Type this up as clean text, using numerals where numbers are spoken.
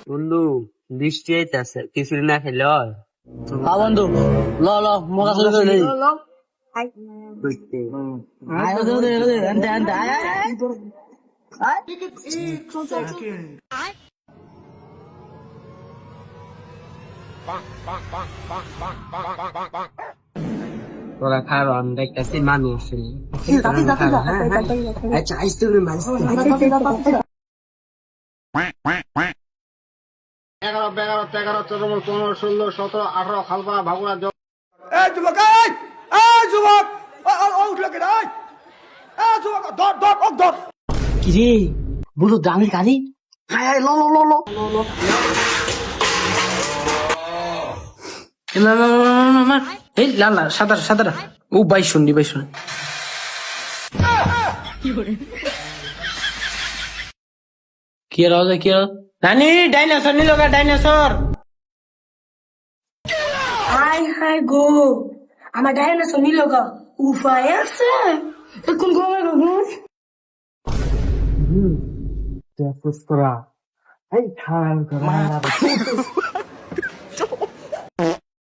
বন্ধু বৃষ্টি হইতাছে খিচুড়ি না খেলে হয়? হ্যাঁ বন্ধু, ল ল মগা শুরু করে দেই। বুঝতে আয় ওদে ওদে ওদে আনতে আনতে আয় আয় আয় আয়। তোরা খাবো আমি দেখতেছি মানুষ আচ্ছা আইসক্রিম মাইস 11, 12, 13, 14, 15, 16, 17, 18, খালপা ভাগুড়া এই যুবক এই যুবক উঠলো কে এই যুবক ধর ধর ধর কি রে বলো দামের কালি? আয় আয় ল ল ল ল এই লাল লাল সাদা সাদা ও বাই শুননি বাই শুন কি আর হবে কি আর নানি ডাইনোসর নিল গা ডাইনোসর হাই হাই গো আমার ডাইনোসর নিল গা উপায় আছে এখন ঘুমে ঘুম তোরা এই খাওয়া